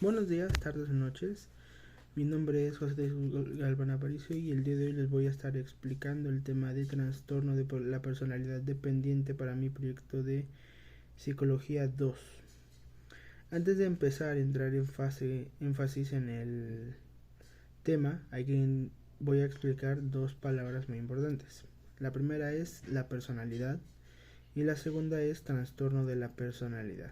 Buenos días, tardes o noches. Mi nombre es José Galván Aparicio y el día de hoy les voy a estar explicando el tema de trastorno de la personalidad dependiente para mi proyecto de Psicología 2. Antes de empezar a entrar en énfasis en el tema, voy a explicar dos palabras muy importantes. La primera es la personalidad y la segunda es trastorno de la personalidad.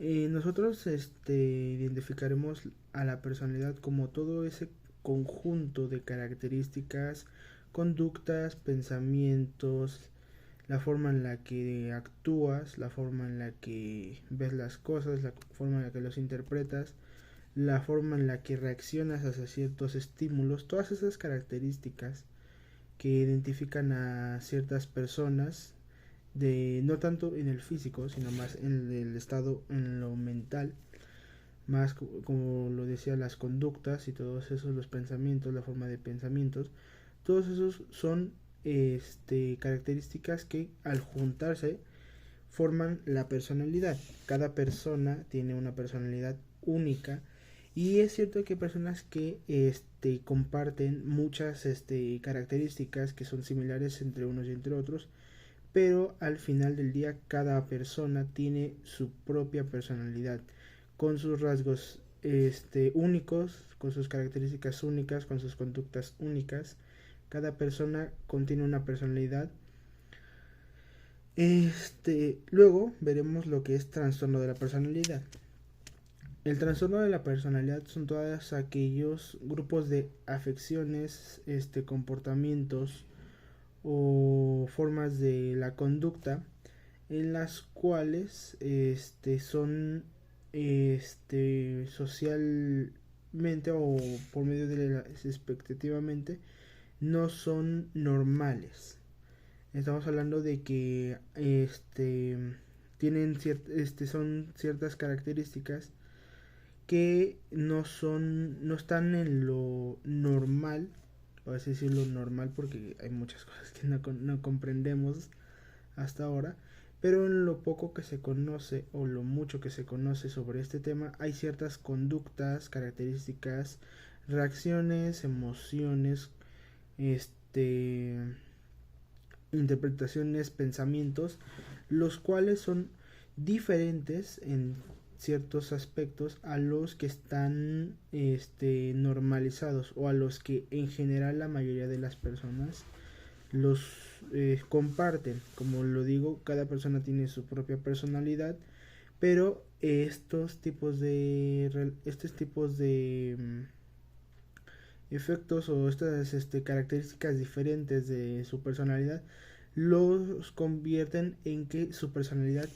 Nosotros identificaremos a la personalidad como todo ese conjunto de características, conductas, pensamientos, la forma en la que actúas, la forma en la que ves las cosas, la forma en la que los interpretas, la forma en la que reaccionas hacia ciertos estímulos, todas esas características que identifican a ciertas personas de no tanto en el físico, sino más en el estado, en lo mental, más como lo decía, las conductas y todos esos, los pensamientos, la forma de pensamientos, todos esos son características que al juntarse forman la personalidad. Cada persona tiene una personalidad única y es cierto que hay personas que comparten muchas características que son similares entre unos y entre otros, pero al final del día cada persona tiene su propia personalidad con sus rasgos únicos, con sus características únicas, con sus conductas únicas. Cada persona contiene una personalidad. Luego veremos lo que es trastorno de la personalidad. El trastorno de la personalidad son todos aquellos grupos de afecciones, comportamientos o formas de la conducta en las cuales son socialmente o por medio de las expectativamente no son normales. Estamos hablando de que son ciertas características que no están en lo normal, por así decirlo normal, porque hay muchas cosas que no comprendemos hasta ahora, pero en lo poco que se conoce o lo mucho que se conoce sobre este tema, hay ciertas conductas, características, reacciones, emociones, este, interpretaciones, pensamientos, los cuales son diferentes en ciertos aspectos a los que están normalizados o a los que en general la mayoría de las personas los comparten. Como lo digo, cada persona tiene su propia personalidad, pero estos tipos de efectos o estas características diferentes de su personalidad los convierten en que su personalidad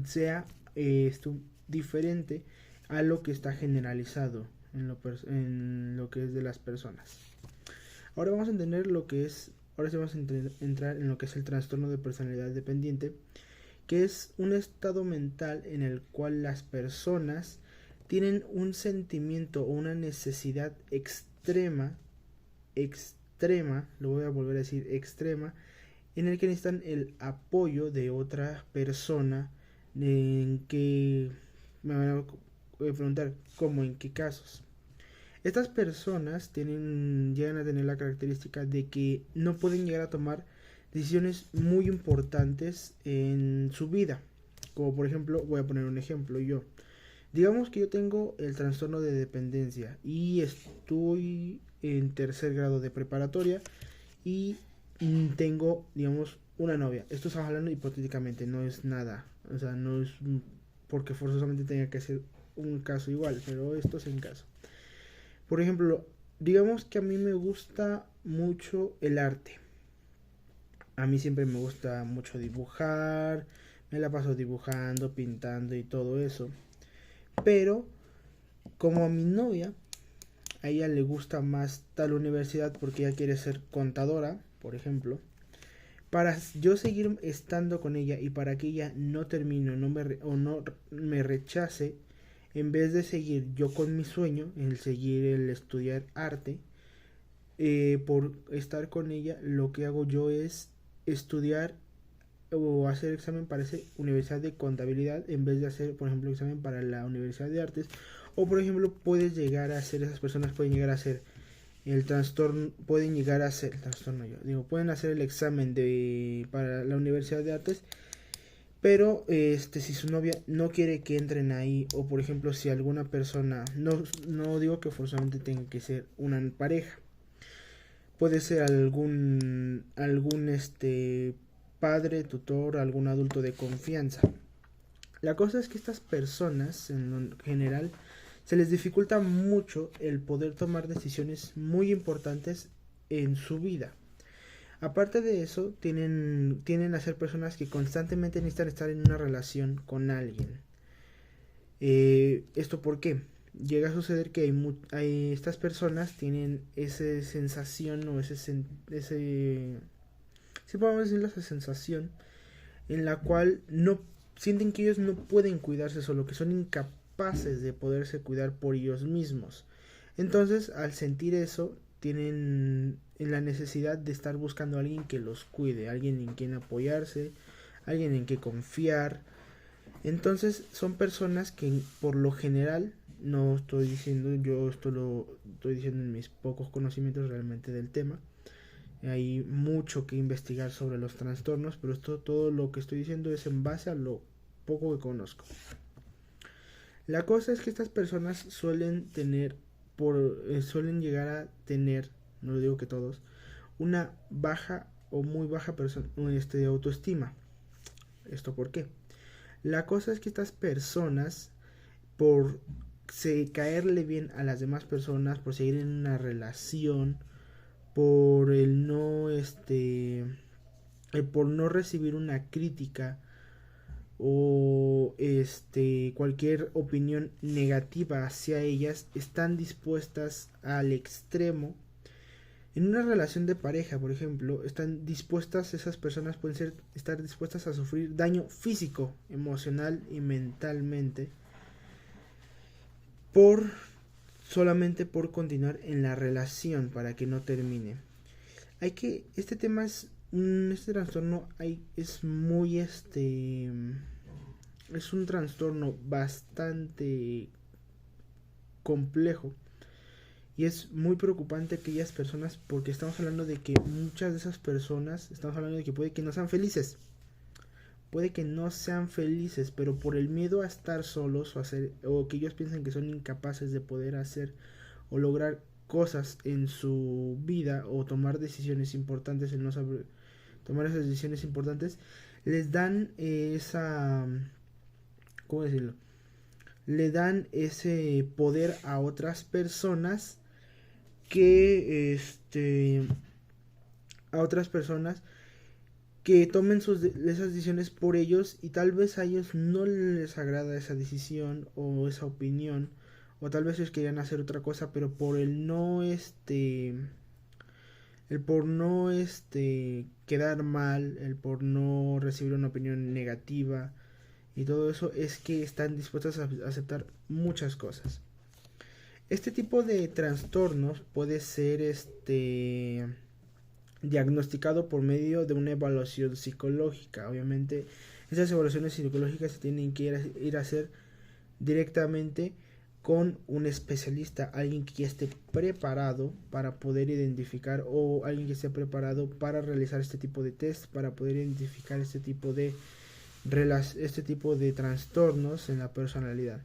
sea diferente a lo que está generalizado en lo que es de las personas. Ahora vamos a entender lo que es, ahora sí vamos a entrar en lo que es el trastorno de personalidad dependiente, que es un estado mental en el cual las personas tienen un sentimiento o una necesidad extrema, lo voy a volver a decir, extrema, en el que necesitan el apoyo de otra persona. En que me van a preguntar cómo, en qué casos. Estas personas llegan a tener la característica de que no pueden llegar a tomar decisiones muy importantes en su vida. Como por ejemplo, voy a poner un ejemplo yo. Digamos que yo tengo el trastorno de dependencia y estoy en tercer grado de preparatoria y tengo, digamos, una novia. Esto estamos hablando hipotéticamente, no es nada. O sea, no es porque forzosamente tenga que ser un caso igual, pero esto es en caso. Por ejemplo, digamos que a mí me gusta mucho el arte. A mí siempre me gusta mucho dibujar, me la paso dibujando, pintando y todo eso. Pero como a mi novia, a ella le gusta más tal universidad porque ella quiere ser contadora, por ejemplo. Para yo seguir estando con ella y para que ella no termine o no me rechace, en vez de seguir yo con mi sueño, el estudiar arte, por estar con ella, lo que hago yo es estudiar o hacer examen para esa universidad de contabilidad en vez de hacer, por ejemplo, examen para la universidad de artes. O por ejemplo, puedes llegar a ser, esas personas pueden llegar a ser el trastorno, pueden llegar a ser el trastorno, yo digo, pueden hacer el examen de para la universidad de artes, pero si su novia no quiere que entren ahí, o por ejemplo si alguna persona, no digo que forzosamente tenga que ser una pareja, puede ser algún padre, tutor, algún adulto de confianza. La cosa es que estas personas en general se les dificulta mucho el poder tomar decisiones muy importantes en su vida. Aparte de eso, tienen a ser personas que constantemente necesitan estar en una relación con alguien. ¿Esto por qué? Llega a suceder que estas personas tienen esa sensación o si podemos decirlo, esa sensación en la cual no sienten que ellos no pueden cuidarse solo, que son incapaces de poderse cuidar por ellos mismos. Entonces, al sentir eso, tienen la necesidad de estar buscando a alguien que los cuide, alguien en quien apoyarse, alguien en que confiar. Entonces, son personas que por lo general, no estoy diciendo, yo esto lo estoy diciendo en mis pocos conocimientos realmente del tema. Hay mucho que investigar sobre los trastornos, pero todo lo que estoy diciendo es en base a lo poco que conozco. La cosa es que estas personas suelen llegar a tener, no lo digo que todos, una baja o muy baja autoestima. ¿Esto por qué? La cosa es que estas personas, por caerle bien a las demás personas, por seguir en una relación, por por no recibir una crítica o cualquier opinión negativa hacia ellas, están dispuestas al extremo. En una relación de pareja, por ejemplo, esas personas pueden estar dispuestas a sufrir daño físico, emocional y mentalmente solamente por continuar en la relación para que no termine. Este tema este trastorno es muy es un trastorno bastante complejo y es muy preocupante aquellas personas, porque estamos hablando de que muchas de esas personas, estamos hablando de que puede que no sean felices, pero por el miedo a estar solos o que ellos piensan que son incapaces de poder hacer o lograr cosas en su vida o tomar decisiones importantes, el no saber tomar esas decisiones importantes, les dan ¿cómo decirlo? Le dan ese poder a otras personas que a otras personas que tomen esas decisiones por ellos, y tal vez a ellos no les agrada esa decisión o esa opinión, o tal vez ellos querían hacer otra cosa, pero por el por no quedar mal, el por no recibir una opinión negativa y todo eso, es que están dispuestos a aceptar muchas cosas. Este tipo de trastornos puede ser diagnosticado por medio de una evaluación psicológica. Obviamente, esas evaluaciones psicológicas se tienen que ir a hacer directamente con un especialista, alguien que ya esté preparado para poder identificar, o alguien que esté preparado para realizar este tipo de test, para poder identificar este tipo de trastornos en la personalidad.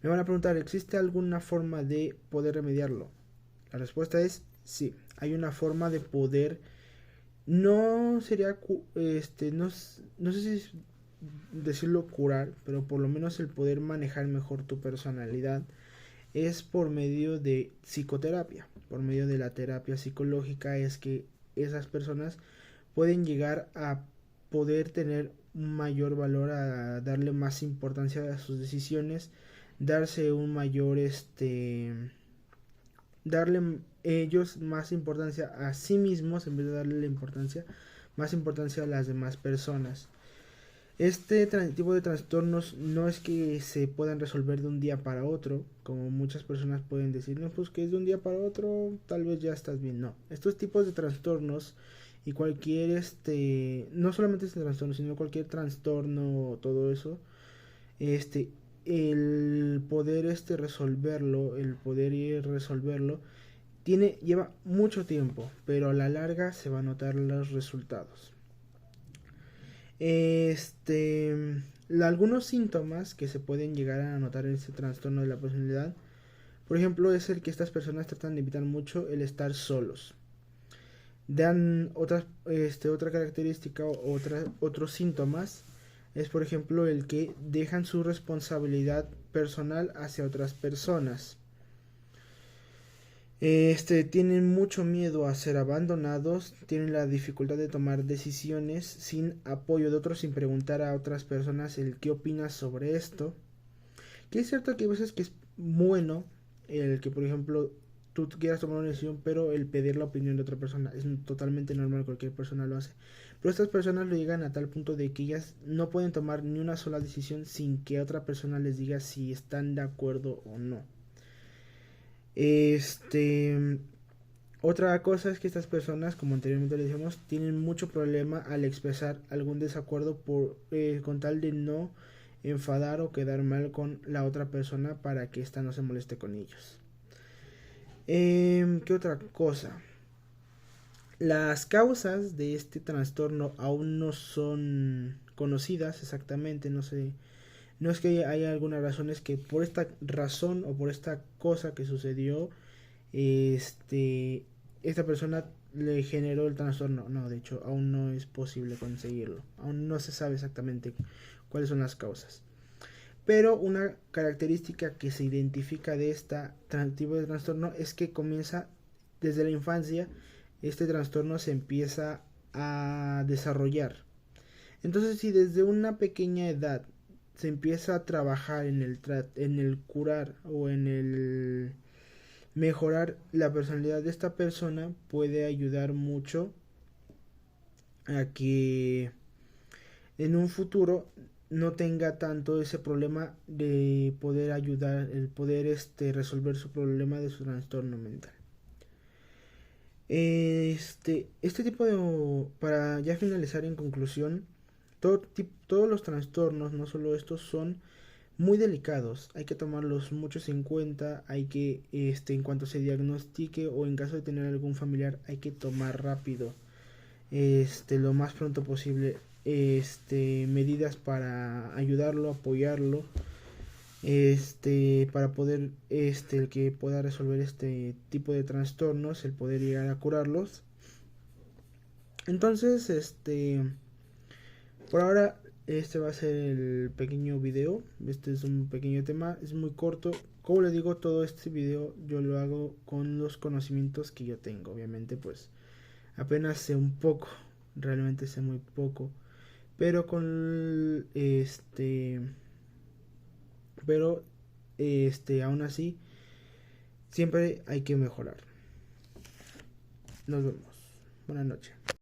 Me van a preguntar, ¿existe alguna forma de poder remediarlo? La respuesta es sí, hay una forma de poder. No sería, no sé si decirlo curar, pero por lo menos el poder manejar mejor tu personalidad es por medio de psicoterapia. Por medio de la terapia psicológica es que esas personas pueden llegar a poder tener un mayor valor, a darle más importancia a sus decisiones, darse un mayor darle ellos más importancia a sí mismos en vez de darle más importancia a las demás personas. Este tipo de trastornos no es que se puedan resolver de un día para otro, como muchas personas pueden decir, no, pues que es de un día para otro, tal vez ya estás bien. No, estos tipos de trastornos y cualquier no solamente este trastorno, sino cualquier trastorno, todo eso, este el poder resolverlo, el poder ir resolverlo lleva mucho tiempo, pero a la larga se van a notar los resultados. Algunos síntomas que se pueden llegar a notar en este trastorno de la personalidad, por ejemplo, es el que estas personas tratan de evitar mucho el estar solos. Dan otra característica, otros síntomas, es por ejemplo el que dejan su responsabilidad personal hacia otras personas. Tienen mucho miedo a ser abandonados, tienen la dificultad de tomar decisiones sin apoyo de otros, sin preguntar a otras personas el qué opinas sobre esto. Que es cierto que hay veces que es bueno el que, por ejemplo, tú quieras tomar una decisión, pero el pedir la opinión de otra persona es totalmente normal, cualquier persona lo hace. Pero estas personas lo llegan a tal punto de que ellas no pueden tomar ni una sola decisión sin que otra persona les diga si están de acuerdo o no. Otra cosa es que estas personas, como anteriormente le dijimos, tienen mucho problema al expresar algún desacuerdo con tal de no enfadar o quedar mal con la otra persona para que ésta no se moleste con ellos. ¿Qué otra cosa? Las causas de este trastorno aún no son conocidas exactamente, no sé. No es que haya alguna razón, es que por esta razón o por esta cosa que sucedió, esta persona le generó el trastorno. No, de hecho, aún no es posible conseguirlo. Aún no se sabe exactamente cuáles son las causas. Pero una característica que se identifica de este tipo de trastorno es que comienza desde la infancia. Este trastorno se empieza a desarrollar. Entonces, si desde una pequeña edad se empieza a trabajar en el curar o en el mejorar la personalidad de esta persona, puede ayudar mucho a que en un futuro no tenga tanto ese problema de poder ayudar, el poder resolver su problema de su trastorno mental. Este tipo de, para ya finalizar en conclusión, todos los trastornos, no solo estos, son muy delicados, hay que tomarlos muchos en cuenta, hay que, en cuanto se diagnostique o en caso de tener algún familiar, hay que tomar rápido, lo más pronto posible, medidas para ayudarlo, apoyarlo, para poder, el que pueda resolver este tipo de trastornos, el poder llegar a curarlos. Entonces, por ahora este va a ser el pequeño video. Este es un pequeño tema, es muy corto. Como les digo, todo este video yo lo hago con los conocimientos que yo tengo. Obviamente, pues apenas sé un poco, realmente sé muy poco. Pero pero aún así siempre hay que mejorar. Nos vemos. Buenas noches.